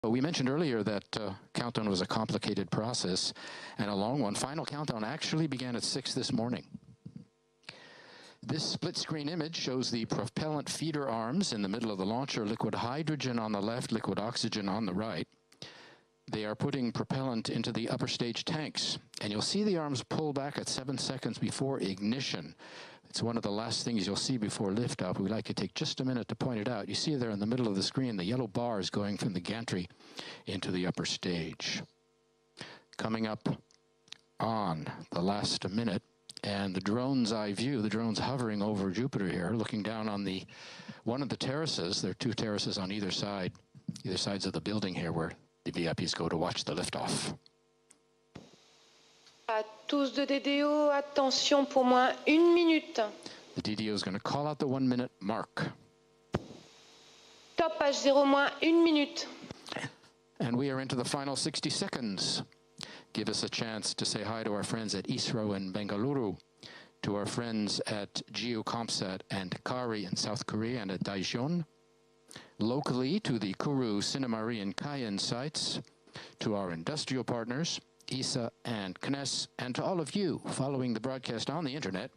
But we mentioned earlier that countdown was a complicated process and a long one. Final countdown actually began at 6 this morning. This split-screen image shows the propellant feeder arms in the middle of the launcher, liquid hydrogen on the left, liquid oxygen on the right. They are putting propellant into the upper stage tanks, and you'll see the arms pull back at 7 seconds before ignition. It's one of the last things you'll see before liftoff. We like to take just a minute to point it out. You see there in the middle of the screen, the yellow bars going from the gantry into the upper stage. Coming up on the last minute, and the drone's eye view, the drone's hovering over Jupiter here, looking down on one of the terraces. There are 2 terraces on either sides of the building here where the VIPs go to watch the liftoff. À tous de DDO, attention pour moins 1 minute. The DDO is going to call out the 1 minute mark. Top H0 moins 1 minute. And we are into the final 60 seconds. Give us a chance to say hi to our friends at ISRO in Bengaluru, to our friends at GeoComSat and Kari in South Korea and at Daejeon, locally to the Kourou, Sinnamary and Cayenne sites, to our industrial partners, ESA and CNES, and to all of you following the broadcast on the internet.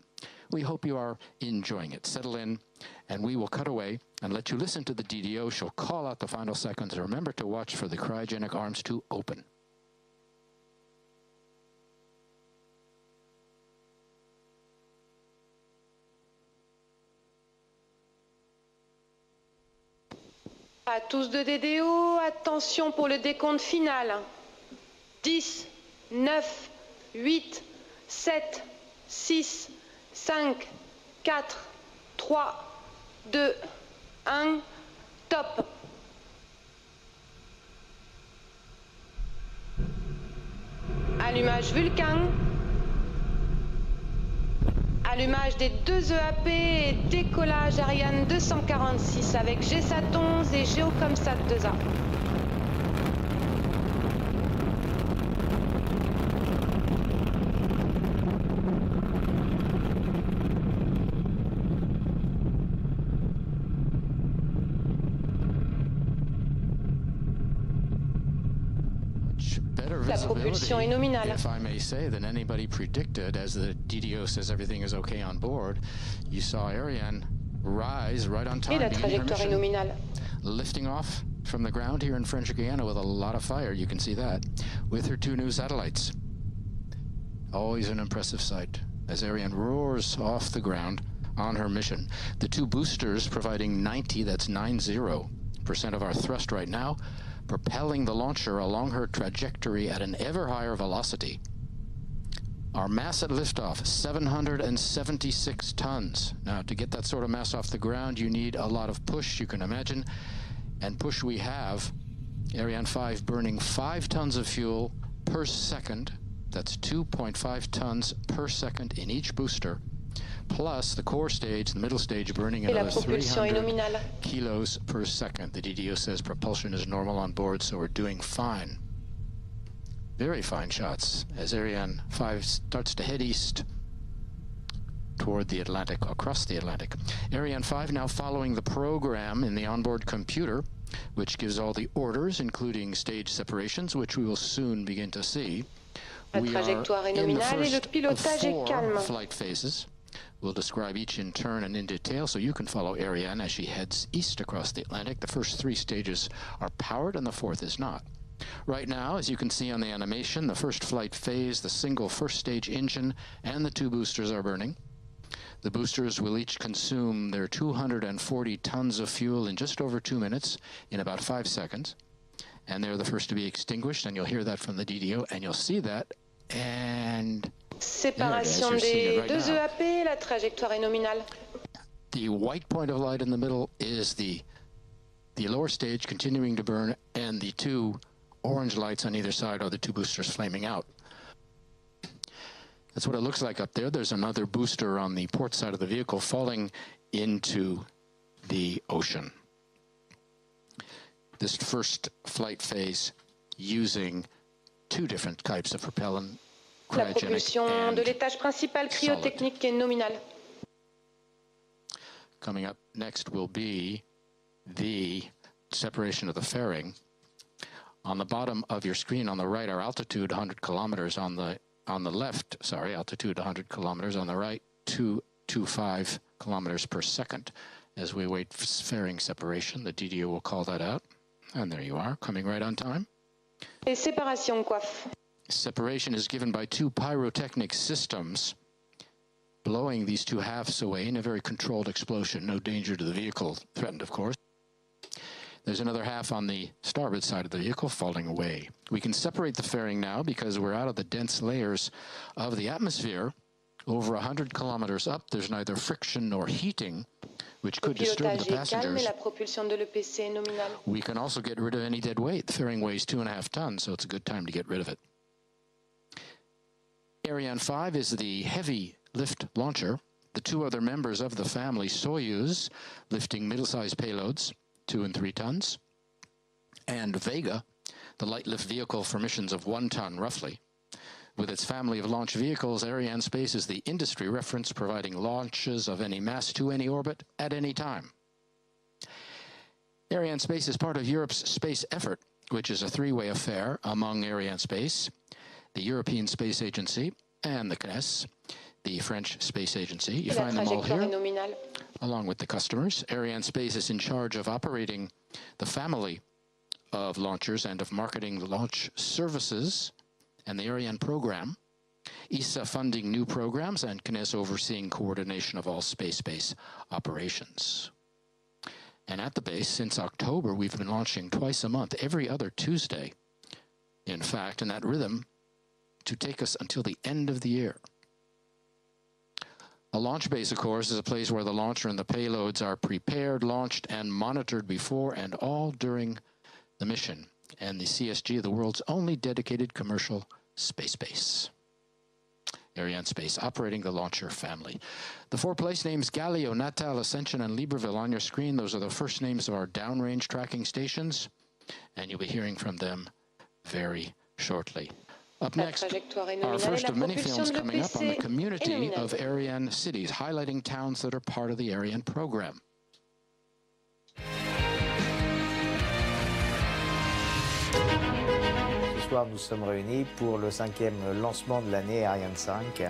We hope you are enjoying it. Settle in, and we will cut away and let you listen to the DDO. She'll call out the final seconds. Remember to watch for the cryogenic arms to open. À tous de DDO, attention pour le décompte final. 10, 9, 8, 7, 6, 5, 4, 3, 2, 1, top. Allumage Vulcain. Allumage des 2 EAP et décollage Ariane 246 avec GSAT 11 et GeoComSat 2A. La propulsion est nominale. If I may say, than anybody predicted, as the DDO says everything is okay on board. You saw Ariane rise right on time. Et la trajectoire est nominale. Lifting off from the ground here in French Guiana with a lot of fire, you can see that, with her 2 new satellites. Always an impressive sight as Ariane roars off the ground on her mission. The 2 boosters providing 90% of our thrust right now, propelling the launcher along her trajectory at an ever higher velocity. Our mass at liftoff, 776 tons. Now, to get that sort of mass off the ground, you need a lot of push, you can imagine. And push we have. Ariane 5 burning 5 tons of fuel per second. That's 2.5 tons per second in each booster. Plus the core stage, the middle stage, burning another 300 kilos per second. The DDO says propulsion is normal on board, so we're doing fine. Very fine shots as Ariane 5 starts to head east toward the Atlantic, across the Atlantic. Ariane 5 now following the program in the onboard computer, which gives all the orders, including stage separations, which we will soon begin to see. We are in the first of 4 flight phases. We'll describe each in turn and in detail so you can follow Ariane as she heads east across the Atlantic. The first 3 stages are powered and the 4th is not. Right now, as you can see on the animation, the first flight phase, the single first stage engine and the 2 boosters are burning. The boosters will each consume their 240 tons of fuel in just over 2 minutes, in about 5 seconds. And they're the first to be extinguished, and you'll hear that from the DDO, and you'll see that, and séparation des 2 EAP, la trajectoire est nominale. The white point of light in the middle is the lower stage continuing to burn, and the 2 orange lights on either side are the 2 boosters flaming out. That's what it looks like up there. There's another booster on the port side of the vehicle falling into the ocean. This first flight phase using 2 different types of propellant. La propulsion de l'étage principal cryotechnique est nominale. Coming up next will be the separation of the fairing. On the bottom of your screen on the right, our altitude 100 kilometers. On the left, sorry, altitude 100 kilometers. On the right, 225 kilometers per second. As we wait for fairing separation, the DDO will call that out. And there you are, coming right on time. Et séparation, coiffe. Separation is given by two pyrotechnic systems, blowing these two halves away in a very controlled explosion. No danger to the vehicle threatened, of course. There's another half on the starboard side of the vehicle falling away. We can separate the fairing now because we're out of the dense layers of the atmosphere. Over 100 kilometers up, there's neither friction nor heating, which could disturb the passengers. We can also get rid of any dead weight. The fairing weighs 2.5 tons, so it's a good time to get rid of it. Ariane 5 is the heavy lift launcher. The two other members of the family, Soyuz, lifting middle-sized payloads, 2 and 3 tons, and Vega, the light lift vehicle for missions of 1 ton, roughly. With its family of launch vehicles, Arianespace is the industry reference, providing launches of any mass to any orbit at any time. Arianespace is part of Europe's space effort, which is a three-way affair among Arianespace, the European Space Agency, and the CNES, the French Space Agency. You find them all here, along with the customers. Arianespace is in charge of operating the family of launchers and of marketing the launch services and the Ariane program, ESA funding new programs, and CNES overseeing coordination of all space-based operations. And at the base, since October, we've been launching twice a month, every other Tuesday, in fact, in that rhythm, to take us until the end of the year. A launch base, of course, is a place where the launcher and the payloads are prepared, launched, and monitored before and all during the mission. And the CSG, the world's only dedicated commercial space base. Arianespace, operating the launcher family. The 4 place names, Galileo, Natal, Ascension, and Libreville on your screen. Those are the first names of our downrange tracking stations, and you'll be hearing from them very shortly. Up next, our first of many films coming up on the community of Ariane cities, highlighting towns that are part of the Ariane program. Ce soir, nous sommes réunis pour le 5e lancement de l'année Ariane 5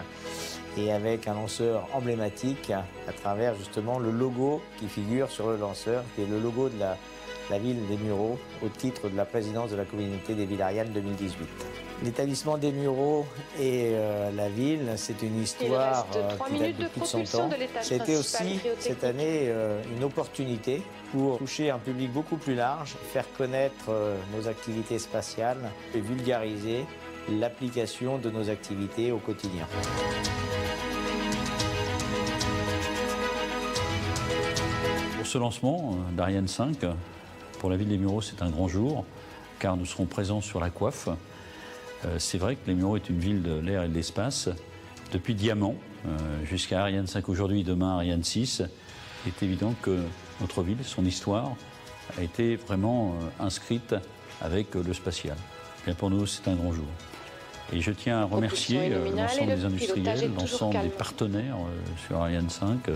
et avec un lanceur emblématique à travers justement le logo qui figure sur le lanceur, qui est le logo de la ville des Mureaux au titre de la présidence de la communauté des villes Ariane 2018. L'établissement des Mureaux et la ville, c'est une histoire qui date de plus de 100 ans. C'était aussi cette année une opportunité pour toucher un public beaucoup plus large, faire connaître nos activités spatiales et vulgariser l'application de nos activités au quotidien. Pour ce lancement d'Ariane 5, pour la ville des Mureaux, c'est un grand jour, car nous serons présents sur la coiffe. C'est vrai que les Mureaux est une ville de l'air et de l'espace. Depuis Diamant jusqu'à Ariane 5 aujourd'hui, demain Ariane 6, il est évident que notre ville, son histoire, a été vraiment inscrite avec le spatial. Bien pour nous, c'est un grand jour. Et je tiens à remercier l'ensemble des industriels, l'ensemble des partenaires sur Ariane 5, que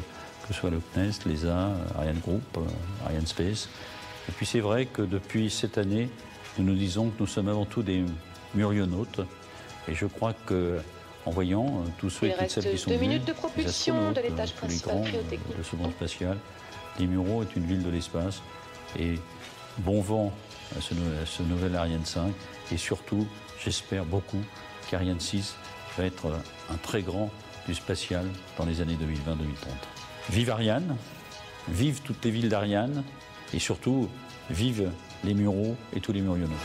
ce soit le CNES, l'ESA, Ariane Group, Arianespace. Et puis c'est vrai que depuis cette année, nous nous disons que nous sommes avant tout des murionautes. Et je crois qu'en voyant tous ceux et toutes celles qui sont venus, les astronautes, tous les grands de ce monde spatial, les Mureaux est une ville de l'espace. Et bon vent à ce nouvel Ariane 5. Et surtout, j'espère beaucoup qu'Ariane 6 va être un très grand du spatial dans les années 2020-2030. Vive Ariane, vive toutes les villes d'Ariane, et surtout, vive les Mureaux et tous les murionautes.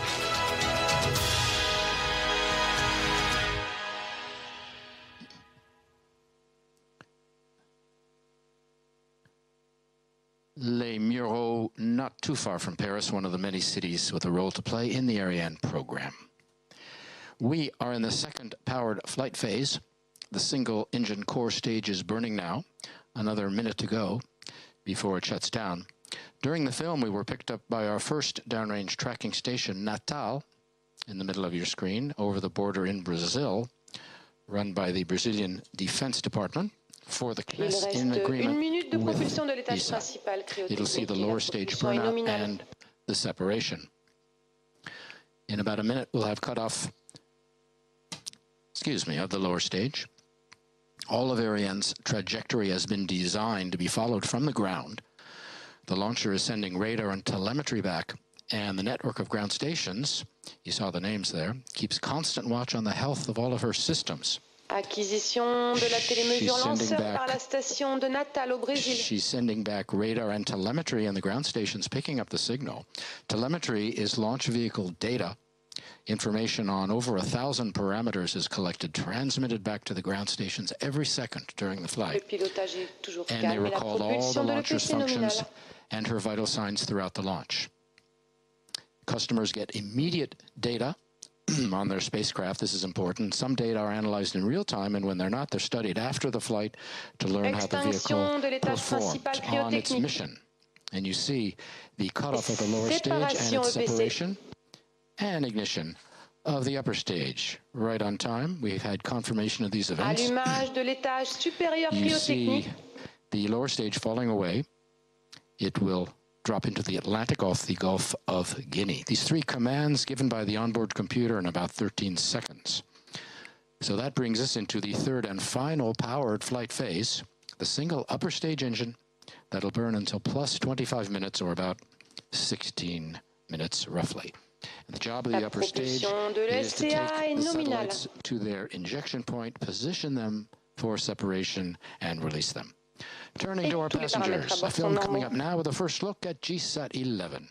Les Mureaux, not too far from Paris, one of the many cities with a role to play in the Ariane program. We are in the second powered flight phase. The single engine core stage is burning now. Another minute to go before it shuts down. During the film, we were picked up by our first downrange tracking station, Natal, in the middle of your screen, over the border in Brazil, run by the Brazilian Defense Department. For the CNES in agreement with ESA. It'll see the lower stage burnout and the separation. In about a minute, we'll have cutoff, of the lower stage. All of Ariane's trajectory has been designed to be followed from the ground. The launcher is sending radar and telemetry back, and the network of ground stations, you saw the names there, keeps constant watch on the health of all of her systems. Acquisition de la télémesure lanceur par la station de Natal au Brésil. She's sending back radar and telemetry, and the ground station's picking up the signal. Telemetry is launch vehicle data. Information on over 1,000 parameters is collected, transmitted back to the ground stations every second during the flight. And they record all the launcher's functions and her vital signs throughout the launch. Customers get immediate data on their spacecraft. This is important. Some data are analyzed in real time, and when they're not, they're studied after the flight to learn how the vehicle performed on its mission. And you see the cutoff of the lower stage and its separation and ignition of the upper stage. Right on time. We've had confirmation of these events. Allumage de l'étage supérieur you cryotechnique. See the lower stage falling away. It will drop into the Atlantic off the Gulf of Guinea. These three commands given by the onboard computer in about 13 seconds. So that brings us into the third and final powered flight phase, the single upper stage engine that'll burn until plus 25 minutes, or about 16 minutes roughly. And the job of the upper stage is to take the satellites to their injection point, position them for separation, and release them. Turning to our passengers, a film coming up now with a first look at GSAT 11.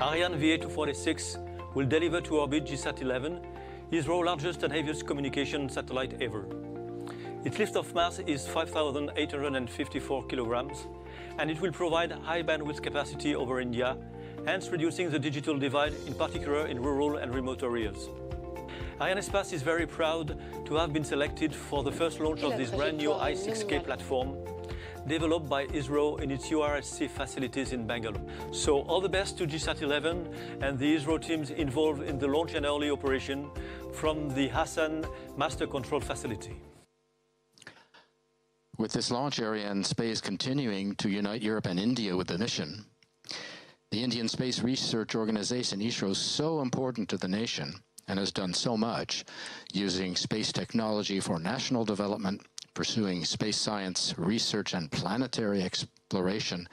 Ariane VA246 will deliver to orbit GSAT 11, Israel's largest and heaviest communication satellite ever. Its lift-off mass is 5,854 kilograms, and it will provide high bandwidth capacity over India, hence reducing the digital divide, in particular in rural and remote areas. Arianespace is very proud to have been selected for the first launch of this brand new I-6K platform, developed by ISRO in its URSC facilities in Bangalore. So all the best to GSAT 11 and the ISRO teams involved in the launch and early operation from the Hassan Master Control Facility. With this launch, Arianespace continuing to unite Europe and India with the mission. The Indian Space Research Organization, ISRO, is so important to the nation and has done so much, using space technology for national development, pursuing space science, research, and planetary exploration.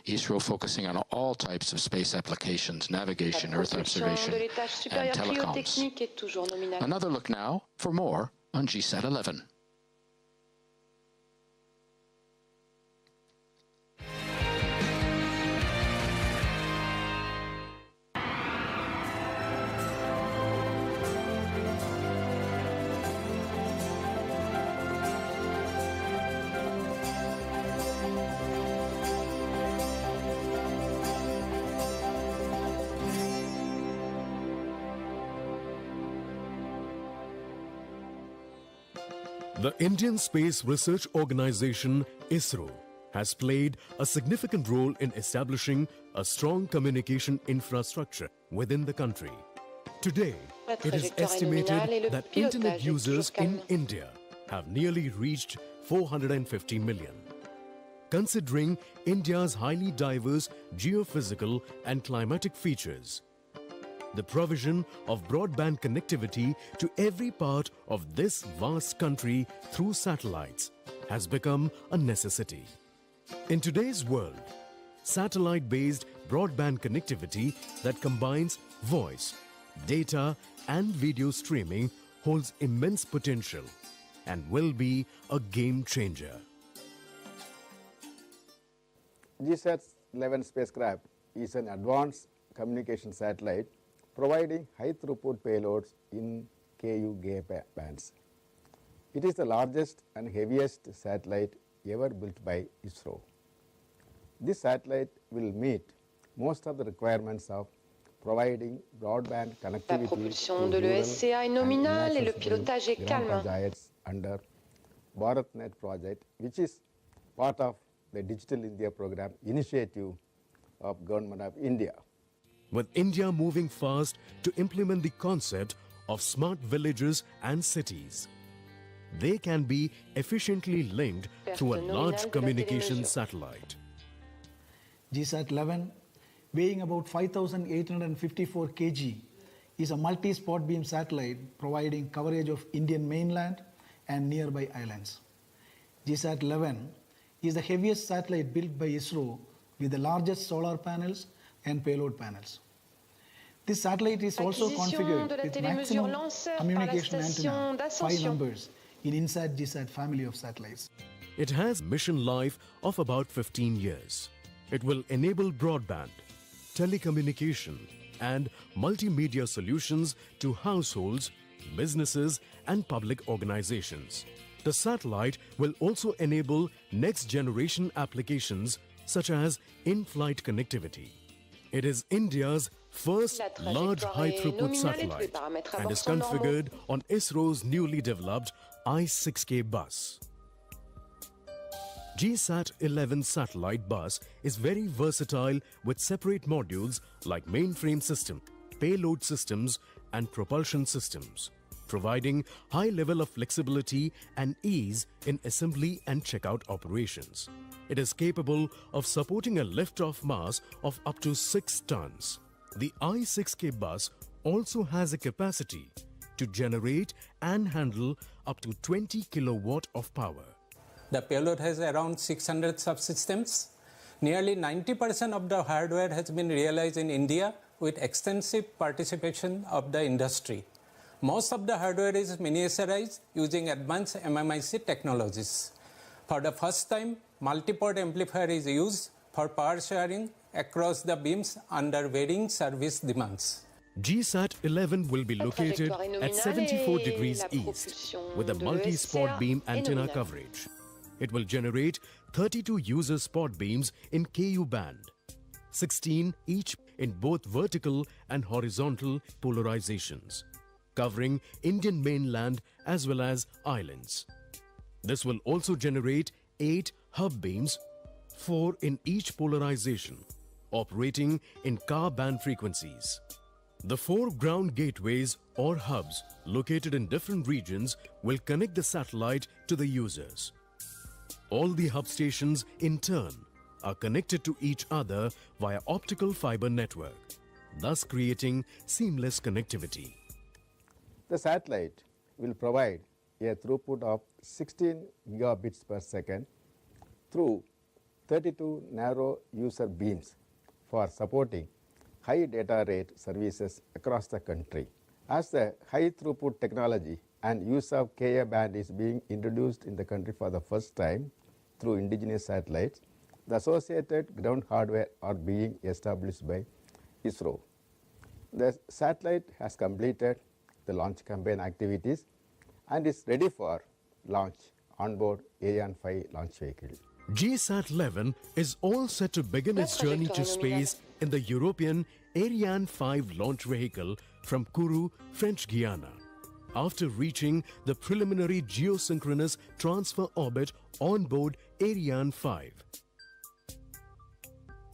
ISRO focusing on all types of space applications, navigation, Earth observation, and telecoms. Another look now for more on GSAT 11. The Indian Space Research Organization, ISRO, has played a significant role in establishing a strong communication infrastructure within the country. Today, it is estimated that internet users in India have nearly reached 450 million. Considering India's highly diverse geophysical and climatic features, the provision of broadband connectivity to every part of this vast country through satellites has become a necessity. In today's world, satellite-based broadband connectivity that combines voice, data, and video streaming holds immense potential and will be a game changer. GSAT 11 spacecraft is an advanced communication satellite providing high-throughput payloads in Ku Ga bands. It is the largest and heaviest satellite ever built by ISRO. This satellite will meet most of the requirements of providing broadband connectivity La propulsion de l'ESCA est nominale et le pilotage est calme. Under BharatNet project, which is part of the Digital India program initiative of Government of India. With India moving fast to implement the concept of smart villages and cities, they can be efficiently linked through a large communication satellite. GSAT-11, weighing about 5,854 kg, is a multi-spot beam satellite providing coverage of Indian mainland and nearby islands. GSAT-11 is the heaviest satellite built by ISRO with the largest solar panels and payload panels. This satellite is also configured with maximum communication antenna, 5 numbers, in INSAT GSAT family of satellites. It has mission life of about 15 years. It will enable broadband, telecommunication, and multimedia solutions to households, businesses, and public organizations. The satellite will also enable next-generation applications such as in-flight connectivity. It is India's first large high-throughput satellite and is configured on ISRO's newly developed I-6K bus. GSAT-11 satellite bus is very versatile with separate modules like mainframe system, payload systems, and propulsion systems, providing high level of flexibility and ease in assembly and checkout operations. It is capable of supporting a lift-off mass of up to 6 tons. The I-6K bus also has a capacity to generate and handle up to 20 kilowatt of power. The payload has around 600 subsystems. Nearly 90% of the hardware has been realized in India with extensive participation of the industry. Most of the hardware is miniaturized using advanced MMIC technologies. For the first time, multi-port amplifier is used for power sharing across the beams under varying service demands. GSAT-11 will be located at 74 degrees east with a multi-spot beam antenna coverage. It will generate 32 user spot beams in KU band, 16 each in both vertical and horizontal polarizations, covering Indian mainland as well as islands. This will also generate 8 hub beams, 4 in each polarization, operating in Ka band frequencies. The 4 ground gateways or hubs located in different regions will connect the satellite to the users. All the hub stations, in turn, are connected to each other via optical fiber network, thus creating seamless connectivity. The satellite will provide a throughput of 16 gigabits per second through 32 narrow user beams for supporting high data rate services across the country. As the high throughput technology and use of Ka band is being introduced in the country for the first time through indigenous satellites, the associated ground hardware are being established by ISRO. The satellite has completed the launch campaign activities and is ready for launch on board Ariane 5 launch vehicle. GSAT-11 is all set to begin its journey to space in the European Ariane 5 launch vehicle from Kourou, French Guiana, after reaching the preliminary geosynchronous transfer orbit on board Ariane 5.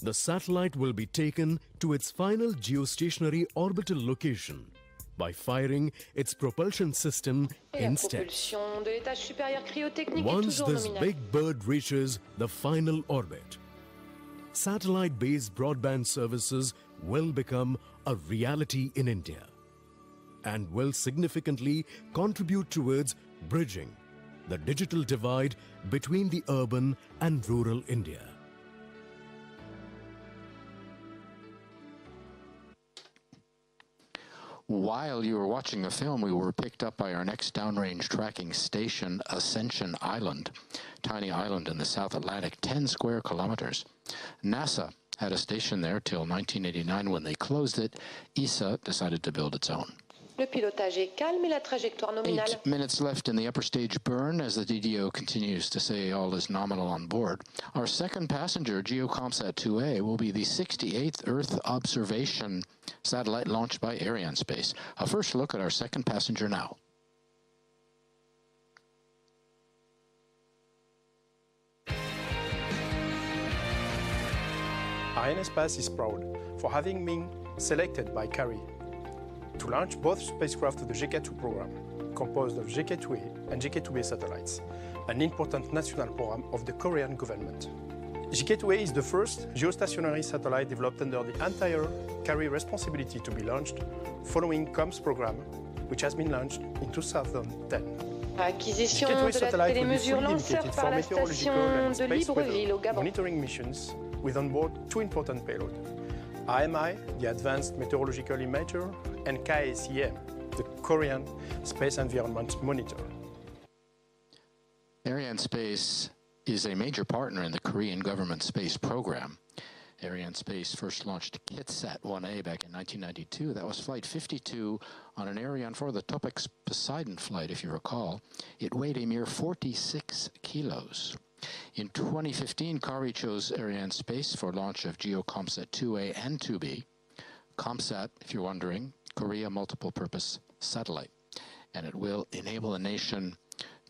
The satellite will be taken to its final geostationary orbital location by firing its propulsion system instead. Once this big bird reaches the final orbit, satellite-based broadband services will become a reality in India and will significantly contribute towards bridging the digital divide between the urban and rural India. While you were watching the film, we were picked up by our next downrange tracking station, Ascension Island, tiny island in the South Atlantic, 10 square kilometers. NASA had a station there till 1989. When they closed it, ESA decided to build its own. Le pilotage est calme et la trajectoire nominale. 8 minutes left in the upper stage burn as the DDO continues to say all is nominal on board. Our second passenger, GeoComSat 2A, will be the 68th Earth observation satellite launched by Arianespace. A first look at our second passenger now. Arianespace is proud for having been selected by CARI to launch both spacecraft of the GK2 program, composed of GK2A and GK2B satellites, an important national program of the Korean government. GK2A is the first geostationary satellite developed under the entire carry responsibility to be launched following COMS program, which has been launched in 2010. Acquisition GK2A de la satellite will be télémesure fully lanceur dedicated par for la meteorological station and de space Libreville weather au Gabon. monitoring missions with on board two important payloads. AMI, the Advanced Meteorological Imager, and KSEM, the Korean Space Environment Monitor. Arianespace is a major partner in the Korean government space program. Arianespace first launched GSAT 1A back in 1992. That was flight 52 on an Ariane 4, the Topex Poseidon flight, if you recall. It weighed a mere 46 kilos. In 2015, CARI chose Arianespace for launch of GeoComSat 2A and 2B. ComSat, if you're wondering, Korea Multiple Purpose Satellite. And it will enable a nation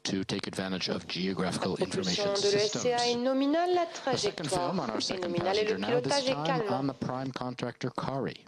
to take advantage of geographical information systems. The second film on our second passenger now, this time on the prime contractor CARI.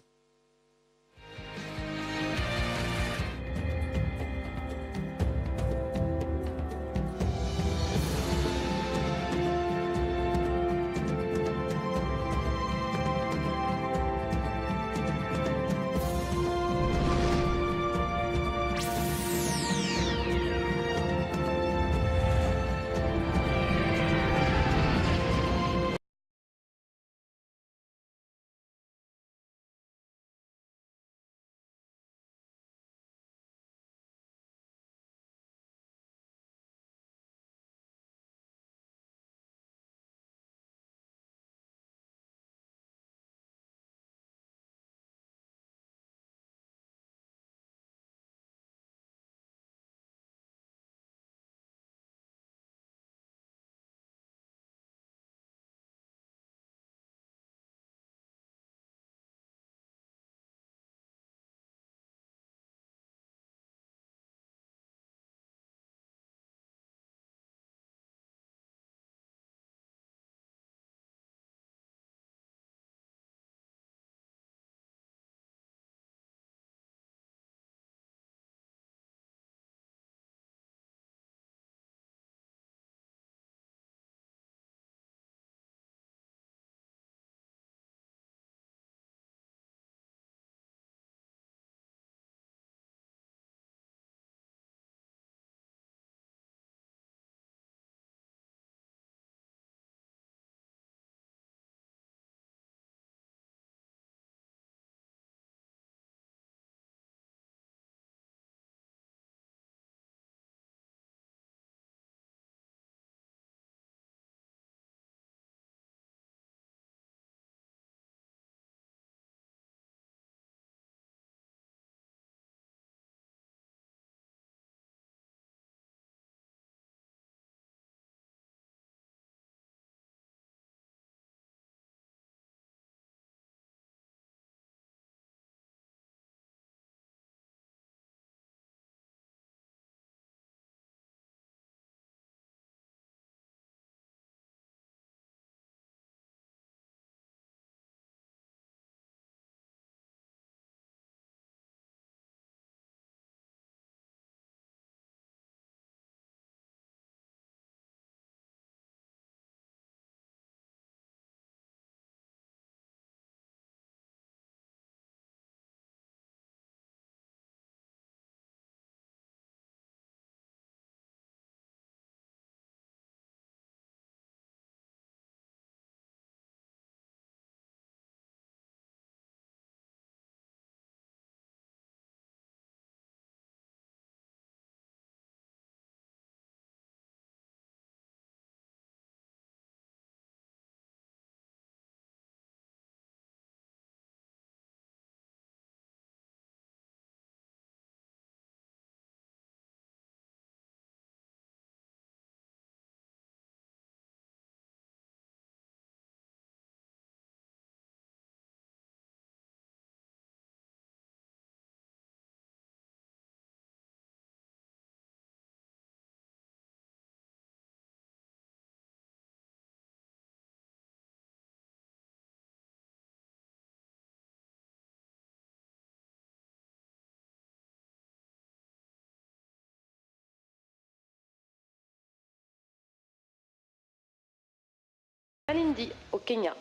Malindi, au Kenya.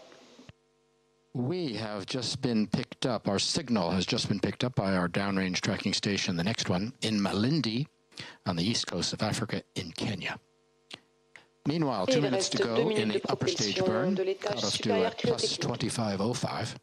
We have just been picked up, our signal has just been picked up by our downrange tracking station, the next one, in Malindi, on the east coast of Africa in Kenya. Meanwhile, 2 minutes to go in the upper stage burn, cut us to at plus 2505.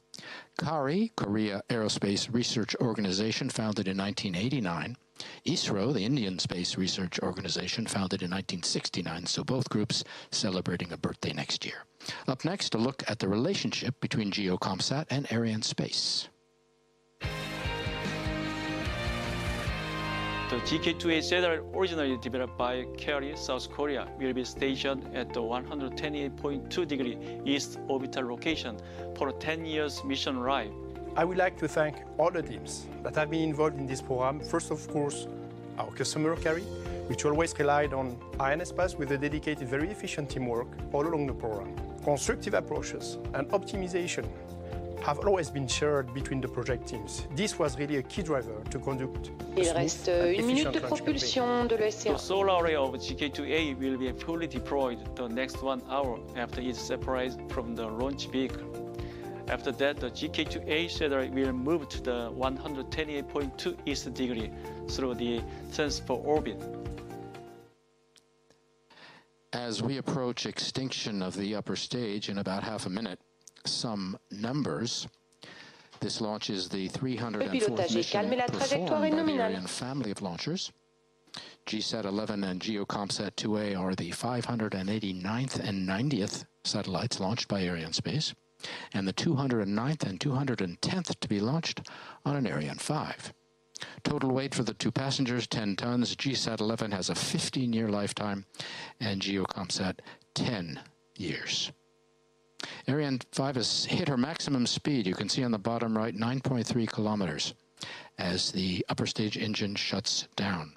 CARI, Korea Aerospace Research Organization, founded in 1989. ISRO, the Indian Space Research Organization, founded in 1969, so both groups celebrating a birthday next year. Up next, a look at the relationship between GeoComSat and Arianespace. The GK2A satellite, originally developed by CARI, South Korea, will be stationed at the 128.2 degree east orbital location for a 10 years mission ride. I would like to thank all the teams that have been involved in this program. First, of course, our customer, CARI, which always relied on Arianespace with a dedicated, very efficient teamwork all along the program. Constructive approaches and optimization have always been shared between the project teams. This was really a key driver to conduct a Il reste une minute de propulsion de l'ESA. The solar array of GK2A will be fully deployed the next 1 hour after it's separated from the launch vehicle. After that, the GK2A satellite will move to the 128.2 east degree through the transfer orbit. As we approach extinction of the upper stage in about half a minute, some numbers. This launch is the 304th mission performed by the Ariane family of launchers. GSAT-11 and GeoComSat-2A are the 589th and 90th satellites launched by Arianespace, and the 209th and 210th to be launched on an Ariane 5. Total weight for the two passengers, 10 tons. GSAT-11 has a 15-year lifetime, and GeoComSat, 10 years. Ariane 5 has hit her maximum speed. You can see on the bottom right, 9.3 kilometers as the upper stage engine shuts down.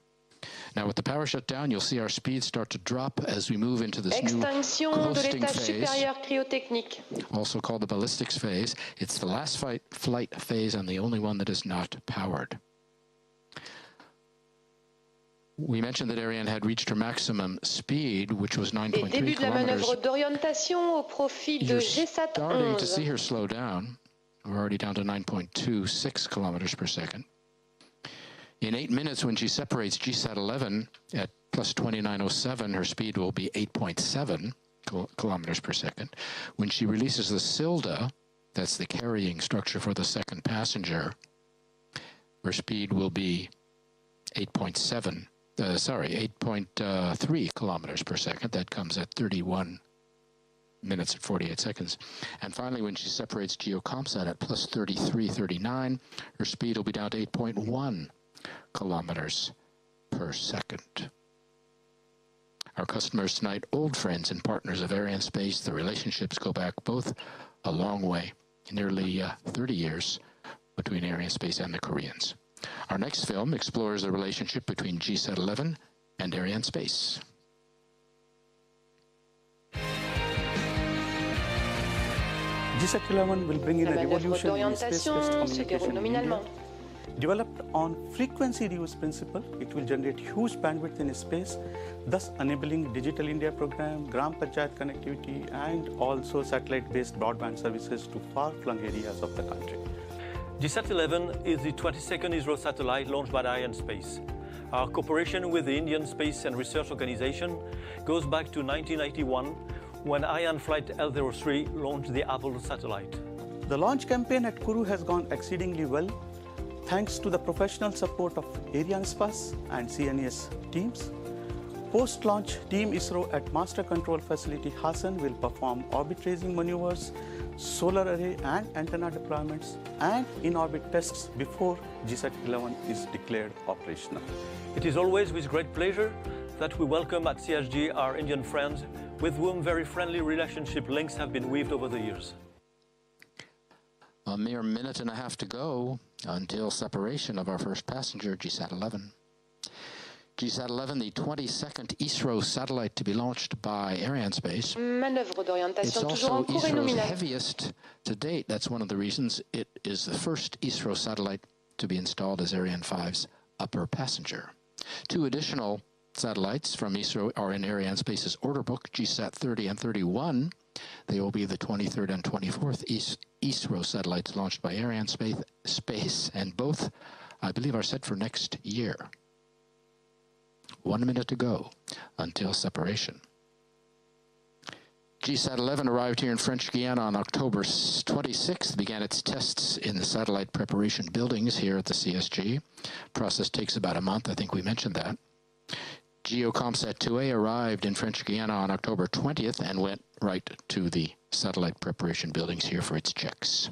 Now with the power shut down, you'll see our speed start to drop as we move into this new coasting phase, also called the ballistics phase. It's the last flight phase and the only one that is not powered. We mentioned that Ariane had reached her maximum speed, which was 9.3 kilometers. You're starting to see her slow down. We're already down to 9.26 kilometers per second. In 8 minutes, when she separates GSAT-11 at plus 2907, her speed will be 8.7 kilometers per second. When she releases the Silda, that's the carrying structure for the second passenger, her speed will be 8.3 kilometers per second. That comes at 31 minutes and 48 seconds. And finally, when she separates GeoComSat at plus 3339, her speed will be down to 8.1 kilometers per second. Our customers tonight, old friends and partners of Arianespace. The relationships go back both a long way, nearly 30 years between Arianespace and the Koreans. Our next film explores the relationship between GSAT-11 and Arianespace. GSAT-11 will bring in a revolution in space-based communication in India. Developed on frequency reuse principle, it will generate huge bandwidth in space, thus enabling Digital India program, Gram Panchayat connectivity, and also satellite-based broadband services to far-flung areas of the country. GSAT-11 is the 22nd ISRO satellite launched by Arianespace. Our cooperation with the Indian Space and Research Organization goes back to 1981, when Ariane Flight L03 launched the Apollo satellite. The launch campaign at Kourou has gone exceedingly well, thanks to the professional support of Arianespace and CNES teams. Post-launch, Team ISRO at Master Control Facility Hassan will perform orbit raising maneuvers, solar array and antenna deployments, and in-orbit tests before GSAT-11 is declared operational. It is always with great pleasure that we welcome at CSG our Indian friends, with whom very friendly relationship links have been weaved over the years. A mere minute and a half to go until separation of our first passenger, GSAT-11. GSAT-11, the 22nd ISRO satellite to be launched by Arianespace. It's also ISRO's heaviest to date. That's one of the reasons it is the first ISRO satellite to be installed as Ariane 5's upper passenger. Two additional satellites from ISRO are in Arianespace's order book, GSAT 30 and 31, They will be the 23rd and 24th ISRO satellites launched by Arianespace, and both, I believe, are set for next year. 1 minute to go until separation. GSAT 11 arrived here in French Guiana on October 26th, began its tests in the satellite preparation buildings here at the CSG. Process takes about a month, I think we mentioned that. GeoComSat 2A arrived in French Guiana on October 20th and went right to the satellite preparation buildings here for its checks.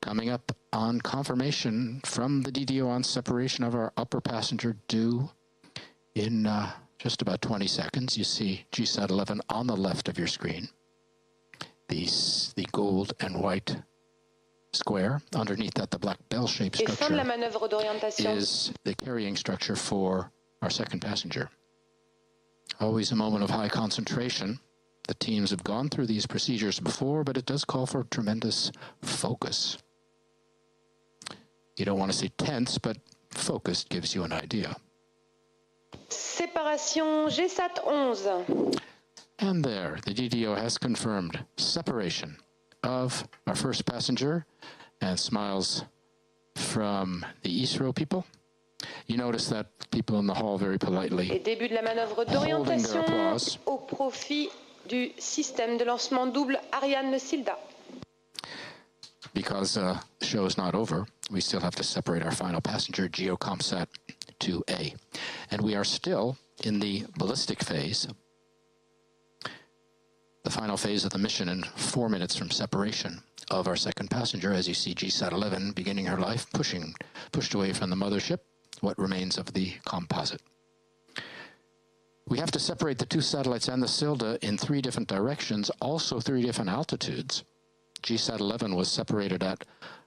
Coming up on confirmation from the DDO on separation of our upper passenger due in just about 20 seconds. You see GSAT 11 on the left of your screen. The gold and white square. Underneath that, the black bell-shaped structure is the carrying structure for our second passenger. Always a moment of high concentration. The teams have gone through these procedures before, but it does call for tremendous focus. You don't want to say tense, but focused gives you an idea. Séparation GSAT 11. And there, the DDO has confirmed separation of our first passenger, and smiles from the ISRO people. You notice that people in the hall very politely Et début de la manœuvre d'orientation au profit du système de lancement double Ariane le Silda. Because the show is not over, we still have to separate our final passenger, GeoComSat 2A. And we are still in the ballistic phase, the final phase of the mission, in 4 minutes from separation of our second passenger, as you see GSAT 11 beginning her life, pushed away from the mothership, what remains of the composite. We have to separate the two satellites and the Silda in 3 different directions, also 3 different altitudes. GSAT 11 was separated at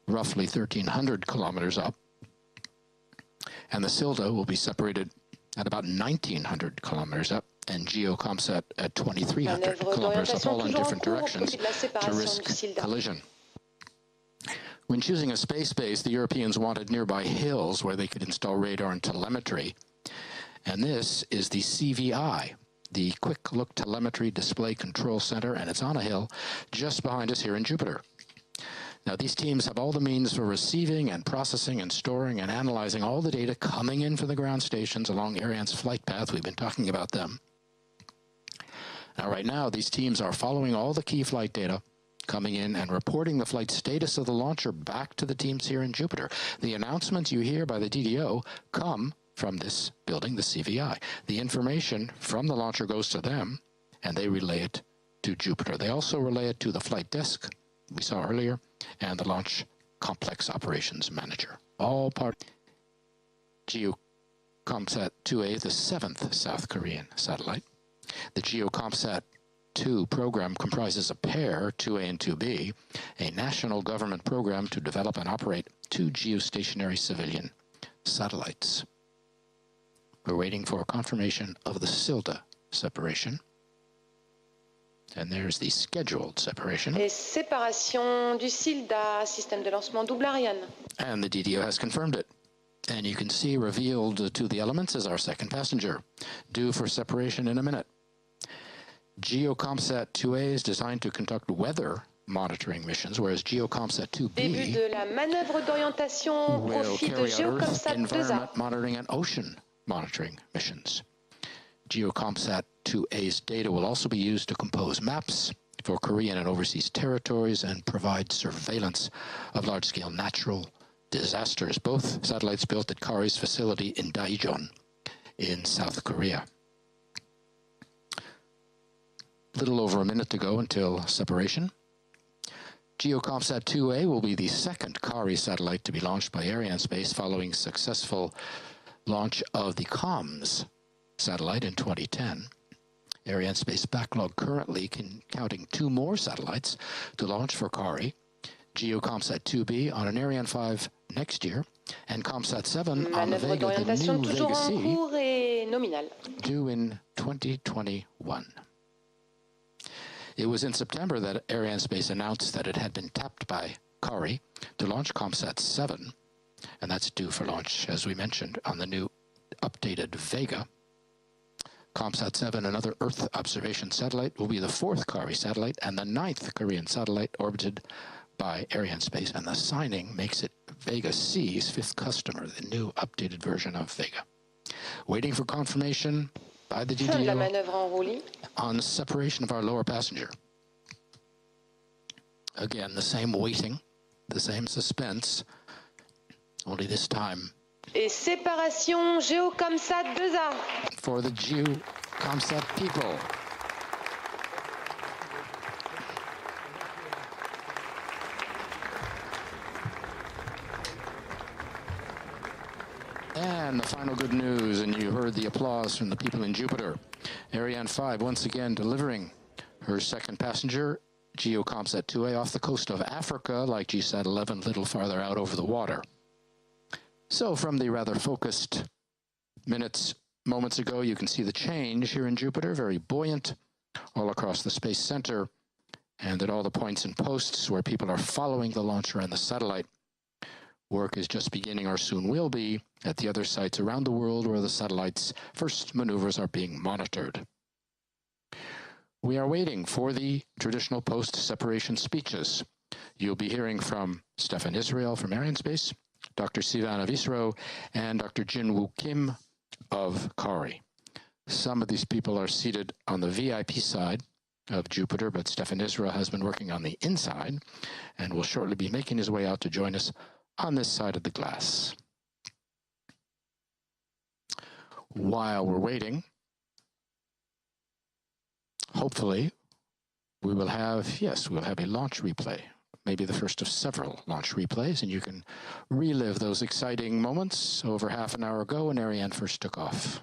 roughly 1,300 kilometers up, and the Silda will be separated at about 1,900 kilometers up, and GeoComSat at 2,300 kilometers up, all in different directions to risk collision. When choosing a space base, the Europeans wanted nearby hills where they could install radar and telemetry. And this is the CVI, the Quick Look Telemetry Display Control Center, and it's on a hill just behind us here in Jupiter. Now, these teams have all the means for receiving and processing and storing and analyzing all the data coming in from the ground stations along Ariane's flight path. We've been talking about them. Now, right now, these teams are following all the key flight data coming in and reporting the flight status of the launcher back to the teams here in Jupiter. The announcements you hear by the DDO come from this building, the CVI. The information from the launcher goes to them, and they relay it to Jupiter. They also relay it to the flight desk we saw earlier, and the Launch Complex Operations Manager. All part GeoComSat 2A, the 7th South Korean satellite. The GeoComSat 2 program comprises a pair, 2A and 2B, a national government program to develop and operate 2 geostationary civilian satellites. We're waiting for confirmation of the Silda separation. And there's the scheduled separation. Et séparation du Silda, système de lancement double Ariane. And the DDO has confirmed it. And you can see revealed to the elements is our second passenger, due for separation in a minute. GeoComSat 2A is designed to conduct weather monitoring missions, whereas GeoComSat 2B Début de la manœuvre d'orientation au will profit de carry out Earth GeoComSat 2A. environment monitoring and ocean monitoring missions. GeoComSat 2A's data will also be used to compose maps for Korean and overseas territories and provide surveillance of large-scale natural disasters. Both satellites built at KARI's facility in Daejeon in South Korea. Little over a minute to go until separation. GeoComSat 2A will be the second KARI satellite to be launched by Arianespace following successful launch of the COMS satellite in 2010. Arianespace backlog currently counting 2 more satellites to launch for KARI, GeoComSat 2B on an Ariane 5 next year, and ComSat 7 on the Vega, the new Vega C, due in 2021. It was in September that Arianespace announced that it had been tapped by KARI to launch ComSat 7, and that's due for launch, as we mentioned, on the new updated Vega. GeoComSat-7, another Earth observation satellite, will be the 4th KARI satellite and the 9th Korean satellite orbited by Arianespace, and the signing makes it Vega C's 5th customer, the new updated version of Vega. Waiting for confirmation by the DDO on separation of our lower passenger. Again, the same waiting, the same suspense, only this time. Et séparation GeoComSat 2A. For the GeoComSat people. And the final good news, and you heard the applause from the people in Jupiter. Ariane 5 once again delivering her 2nd passenger, GeoComSat 2A, off the coast of Africa, like GSAT 11, a little farther out over the water. So from the rather focused moments ago, you can see the change here in Jupiter, very buoyant all across the Space Center, and at all the points and posts where people are following the launcher and the satellite. Work is just beginning, or soon will be, at the other sites around the world where the satellite's first maneuvers are being monitored. We are waiting for the traditional post-separation speeches. You'll be hearing from Stefan Israel from Arianespace, Dr. Sivan of ISRO, and Dr. Jin-Woo Kim of KARI. Some of these people are seated on the VIP side of Jupiter, but Stefan Israel has been working on the inside and will shortly be making his way out to join us on this side of the glass. While we're waiting, hopefully we will have, we'll have a launch replay, maybe the first of several launch replays, and you can relive those exciting moments over half an hour ago when Ariane first took off.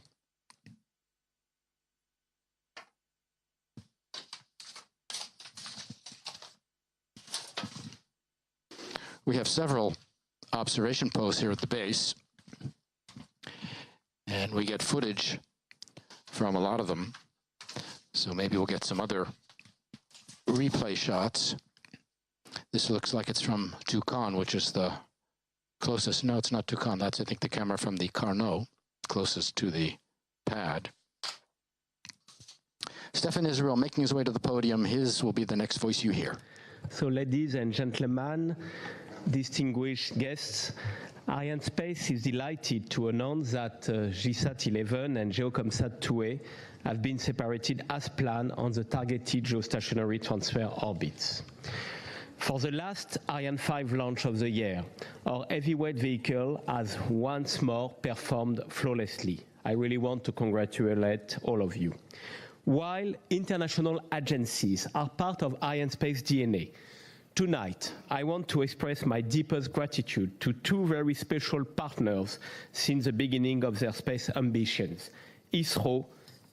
We have several observation posts here at the base, and we get footage from a lot of them, so maybe we'll get some other replay shots. This looks like it's from Toucan, which is the closest. No, it's not Toucan. That's, I think, the camera from the Carnot, closest to the pad. Stefan Israel making his way to the podium. His will be the next voice you hear. So, ladies and gentlemen, distinguished guests, Arianespace is delighted to announce that GSAT 11 and GeoComSat 2A have been separated as planned on the targeted geostationary transfer orbits. For the last Ariane 5 launch of the year, our heavyweight vehicle has once more performed flawlessly. I really want to congratulate all of you. While international agencies are part of Arianespace DNA, tonight, I want to express my deepest gratitude to two very special partners since the beginning of their space ambitions, ISRO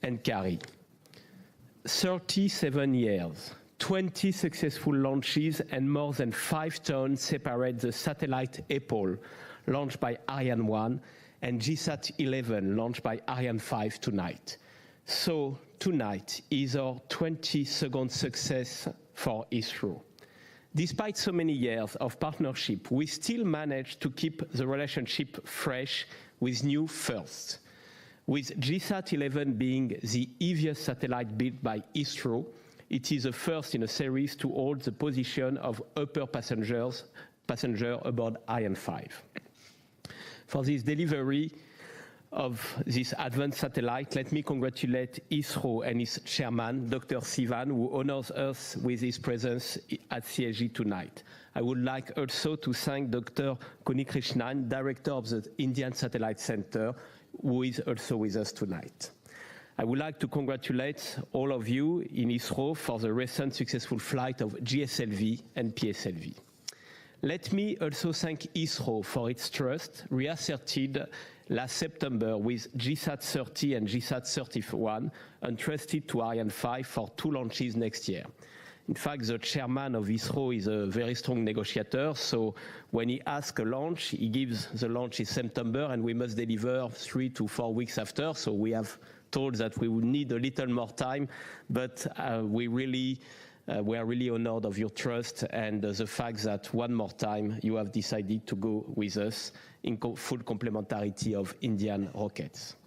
and KARI. 37 years, 20 successful launches, and more than 5 tons separate the satellite EPOL, launched by Ariane 1, and GSAT 11, launched by Ariane 5 tonight. So tonight is our 22nd success for ISRO. Despite so many years of partnership, we still manage to keep the relationship fresh with new firsts. With GSAT 11 being the heaviest satellite built by ISRO, it is the first in a series to hold the position of upper passenger aboard Ariane 5. For this delivery of this advanced satellite, let me congratulate ISRO and its chairman, Dr. Sivan, who honors us with his presence at CSG tonight. I would like also to thank Dr. Kunikrishnan, director of the Indian Satellite Center, who is also with us tonight. I would like to congratulate all of you in ISRO for the recent successful flight of GSLV and PSLV. Let me also thank ISRO for its trust reasserted last September with GSAT 30 and GSAT 31 entrusted to Ariane 5 for 2 launches next year. In fact, the chairman of ISRO is a very strong negotiator, so when he asks a launch, he gives the launch in September, and we must deliver 3 to 4 weeks after, so we have told that we would need a little more time, but we are really honored of your trust and the fact that one more time you have decided to go with us in full complementarity of Indian rockets.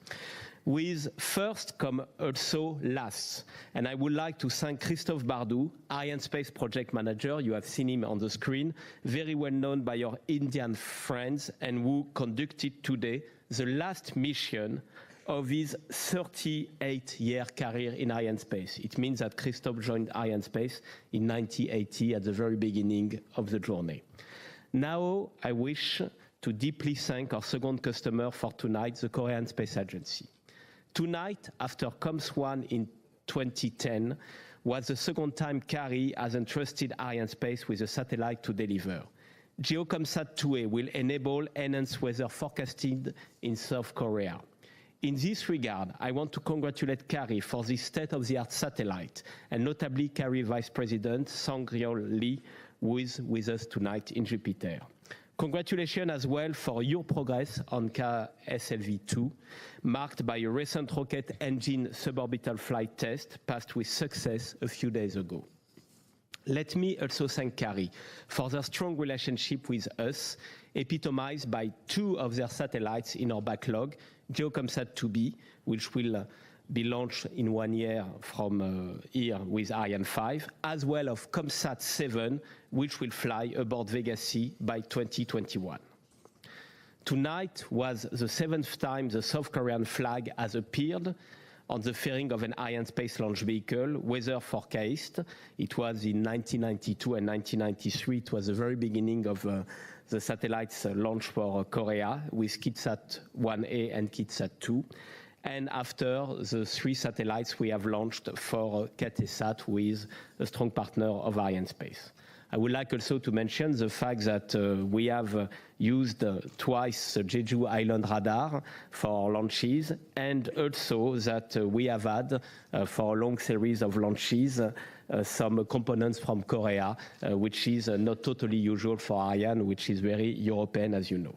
With first come also last. And I would like to thank Christophe Bardou, Arianespace project manager. You have seen him on the screen, very well known by your Indian friends, and who conducted today the last mission of his 38-year career in Arianespace. It means that Christophe joined Arianespace in 1980 at the very beginning of the journey. Now I wish to deeply thank our second customer for tonight, the Korean Space Agency. Tonight, after COMS-1 in 2010, was the second time CARI has entrusted Arianespace with a satellite to deliver. GeoComSat 2A will enable enhanced weather forecasting in South Korea. In this regard, I want to congratulate CARI for this state-of-the-art satellite, and notably CARI Vice President Sang-ryol Lee, who is with us tonight in Jupiter. Congratulations as well for your progress on KSLV-2, marked by a recent rocket engine suborbital flight test passed with success a few days ago. Let me also thank CARI for their strong relationship with us, epitomized by two of their satellites in our backlog, GeoComSat 2B, which will be launched in 1 year from here with Ariane 5, as well as COMSAT 7, which will fly aboard Vega C by 2021. Tonight was the 7th time the South Korean flag has appeared on the fairing of an Arianespace launch vehicle, weather forecast. It was in 1992 and 1993. It was the very beginning of the satellites launch for Korea with KitSat 1A and KitSat 2. And after the 3 satellites we have launched for KTSat with a strong partner of Arianespace. I would like also to mention the fact that we have used twice the Jeju Island radar for launches, and also that we have had for a long series of launches some components from Korea, which is not totally usual for Ariane, which is very European, as you know.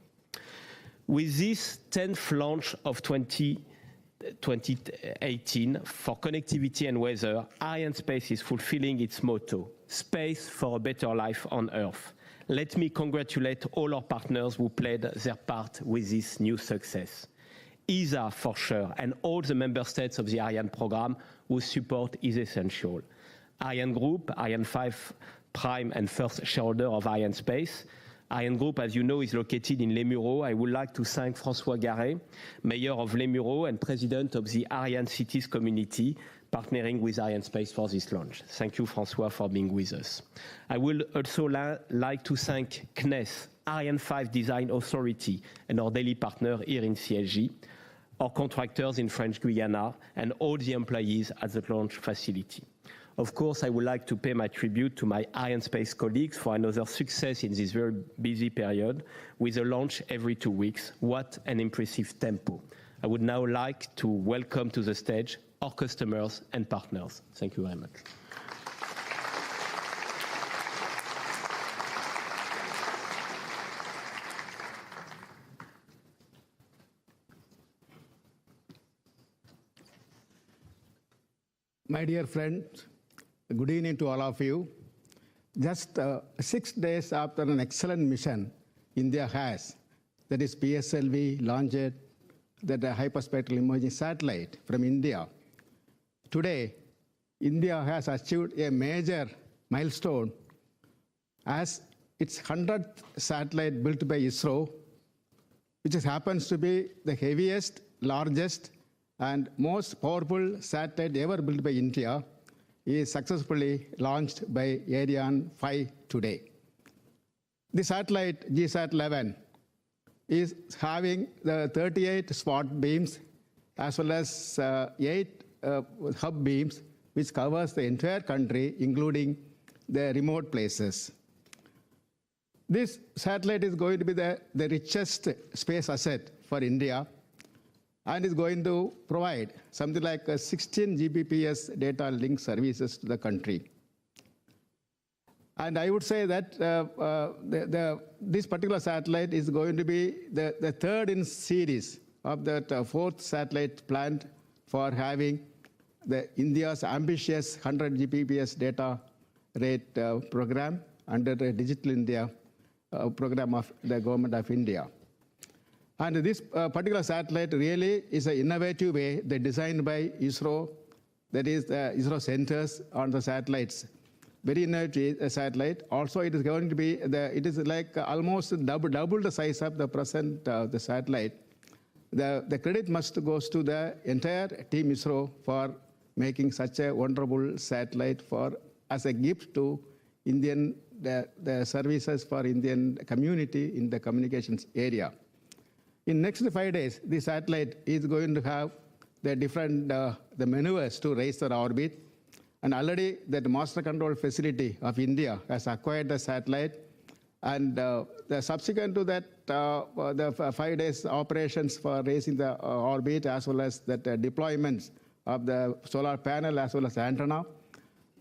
With this 10th launch of 2018 for connectivity and weather, Arianespace is fulfilling its motto, space for a better life on Earth. Let me congratulate all our partners who played their part with this new success. ESA for sure, and all the member states of the Ariane program whose support is essential. Ariane Group, Ariane 5 Prime and first shareholder of Arianespace. Ariane Group, as you know, is located in Les Mureaux. I would like to thank François Garret, Mayor of Les Mureaux and President of the Ariane Cities Community, partnering with Arianespace for this launch. Thank you, François, for being with us. I would also like to thank CNES, Ariane 5 Design Authority, and our daily partner here in CSG, our contractors in French Guiana, and all the employees at the launch facility. Of course, I would like to pay my tribute to my Arianespace colleagues for another success in this very busy period, with a launch every 2 weeks. What an impressive tempo. I would now like to welcome to the stage our customers and partners. Thank you very much. My dear friends, good evening to all of you. Just 6 days after an excellent mission India has, that is PSLV launched that hyperspectral imaging satellite from India. Today, India has achieved a major milestone as its 100th satellite built by ISRO, which happens to be the heaviest, largest, and most powerful satellite ever built by India, is successfully launched by Ariane 5 today. The satellite GSAT-11 is having the 38 spot beams as well as 8 hub beams, which covers the entire country, including the remote places. This satellite is going to be the richest space asset for India, and is going to provide something like 16 Gbps data link services to the country. And I would say that this particular satellite is going to be the third in series of that 4th satellite planned for having India's ambitious 100 Gbps data rate program under the Digital India program of the Government of India. And this particular satellite really is an innovative way designed by ISRO, that is the ISRO centers on the satellites. Very innovative satellite. Also, it is going to be, it is like almost double the size of the present the satellite. The credit must goes to the entire team ISRO for making such a wonderful satellite as a gift to Indian, the services for Indian community in the communications area. In next 5 days, the satellite is going to have the different the maneuvers to raise the orbit. And already that master control facility of India has acquired the satellite. And the subsequent to that, the 5 days operations for raising the orbit, as well as the deployments of the solar panel as well as antenna.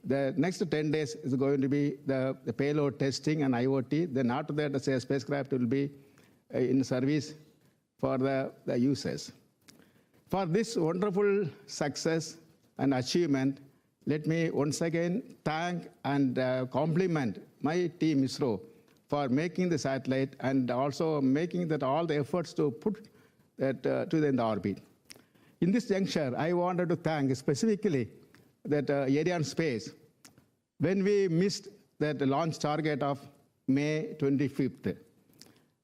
The next 10 days is going to be the payload testing and IoT. Then after that, the spacecraft will be in service for the users. For this wonderful success and achievement, let me once again thank and compliment my team ISRO for making the satellite and also making that all the efforts to put that in the orbit. In this juncture, I wanted to thank specifically that Arianespace. When we missed that launch target of May 25th,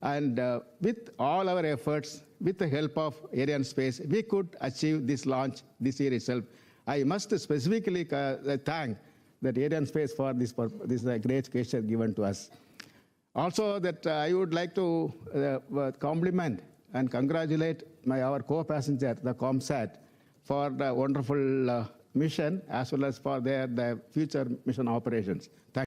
and with all our efforts, with the help of Arianespace, we could achieve this launch this year itself. I must specifically thank that Arianespace for this great gesture given to us. Also, that I would like to compliment and congratulate our co-passenger, the ComSat, for the wonderful mission as well as for their future mission operations. Thank you.